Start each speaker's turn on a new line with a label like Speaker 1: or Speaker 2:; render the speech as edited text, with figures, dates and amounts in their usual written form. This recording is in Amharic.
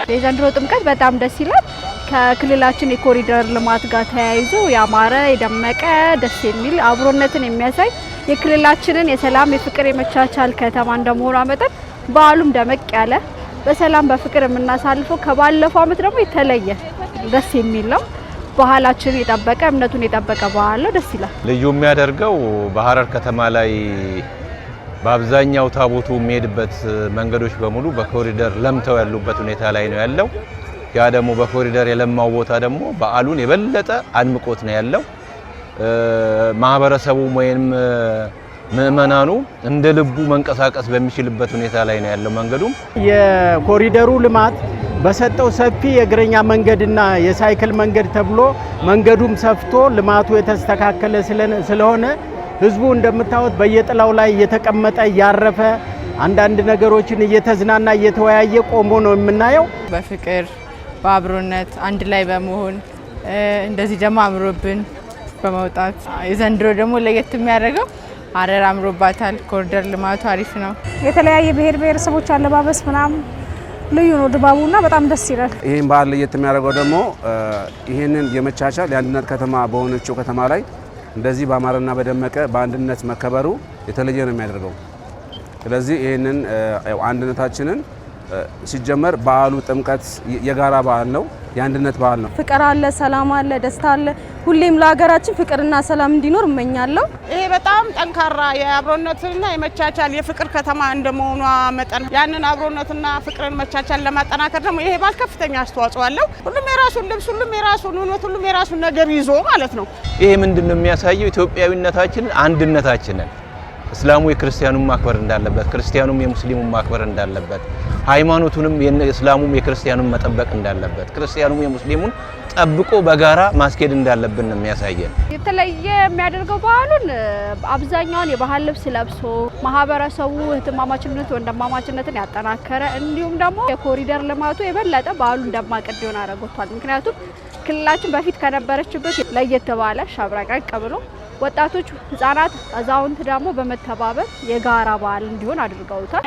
Speaker 1: የዘንድሮ ጥምቀት በጣም ደስ ይላል። ከክልላችን የኮሪደር ልማት ጋር ተያይዞ ያማረ የደመቀ ደስ የሚል አብሮነትን የሚያሳይ የክልላችንን የሰላም የፍቅር የመቻቻል ከተማ እንደመሆኗ መጠን በዓሉም ደመቅ ያለ በሰላም በፍቅር የምናሳልፈው ከባለፈው ዓመት ደግሞ የተለየ ደስ የሚል ነው። ባህላችንን የጠበቀ እምነቱን የጠበቀ በዓል ነው። ደስ ይላል።
Speaker 2: ልዩ የሚያደርገው በሐረር ከተማ ላይ በአብዛኛው ታቦቱ የሚሄድበት መንገዶች በሙሉ በኮሪደር ለምተው ያሉበት ሁኔታ ላይ ነው ያለው። ያ ደግሞ በኮሪደር የለማው ቦታ ደግሞ በዓሉን የበለጠ አድምቆት ነው ያለው። ማህበረሰቡ ወይም ምእመናኑ እንደ ልቡ መንቀሳቀስ በሚችልበት ሁኔታ ላይ ነው ያለው። መንገዱም
Speaker 3: የኮሪደሩ ልማት በሰጠው ሰፊ የእግረኛ መንገድና የሳይክል መንገድ ተብሎ መንገዱም ሰፍቶ ልማቱ የተስተካከለ ስለሆነ ህዝቡ እንደምታዩት በየጥላው ላይ እየተቀመጠ ያረፈ አንዳንድ ነገሮችን እየተዝናና እየተወያየ ቆሞ ነው የምናየው።
Speaker 4: በፍቅር በአብሮነት አንድ ላይ በመሆን እንደዚህ ደግሞ አምሮብን በመውጣት የዘንድሮ ደግሞ ለየት የሚያደርገው ሐረር አምሮባታል። ኮሪደር ልማቱ አሪፍ ነው።
Speaker 5: የተለያየ ብሔር ብሔረሰቦች አለባበስ ምናምን ልዩ ነው ድባቡና በጣም ደስ ይላል።
Speaker 6: ይሄን በዓል ለየት የሚያደርገው ደግሞ ይሄንን የመቻቻል የአንድነት ከተማ በሆነችው ከተማ ላይ እንደዚህ በአማረና በደመቀ በአንድነት መከበሩ የተለየ ነው የሚያደርገው። ስለዚህ ይሄንን አንድነታችንን ሲጀመር በዓሉ ጥምቀት የጋራ በዓል ነው፣ የአንድነት በዓል ነው።
Speaker 5: ፍቅር አለ፣ ሰላም አለ፣ ደስታ አለ። ሁሌም ለሀገራችን ፍቅርና ሰላም እንዲኖር እመኛለሁ።
Speaker 7: ይሄ በጣም ጠንካራ የአብሮነትና የመቻቻል የፍቅር ከተማ እንደመሆኗ መጠን ያንን አብሮነትና ፍቅርን መቻቻል ለማጠናከር ደግሞ ይሄ በዓል ከፍተኛ አስተዋጽኦ አለው። ሁሉም የራሱን ልብስ፣ ሁሉም የራሱን እውነት፣ ሁሉም የራሱን ነገር ይዞ ማለት ነው።
Speaker 2: ይሄ ምንድነው የሚያሳየው? ኢትዮጵያዊነታችንን፣ አንድነታችንን እስላሙ የክርስቲያኑን ማክበር እንዳለበት፣ ክርስቲያኑም የሙስሊሙን ማክበር እንዳለበት፣ ሃይማኖቱንም የእስላሙም የክርስቲያኑን መጠበቅ እንዳለበት፣ ክርስቲያኑም የሙስሊሙን ጠብቆ በጋራ ማስኬድ እንዳለብን ነው የሚያሳየን።
Speaker 1: የተለየ የሚያደርገው በዓሉን አብዛኛውን የባህል ልብስ ለብሶ ማህበረሰቡ እህትማማችነት ወንድማማችነትን ያጠናከረ እንዲሁም ደግሞ የኮሪደር ልማቱ የበለጠ በዓሉን ደማቅ እንዲሆን አድርጎታል። ምክንያቱም ክልላችን በፊት ከነበረችበት ለየት ባለ ሻብራቃቅ ብሎ ወጣቶች፣ ህፃናት፣ አዛውንት ደግሞ በመተባበር የጋራ በዓል እንዲሆን አድርገውታል።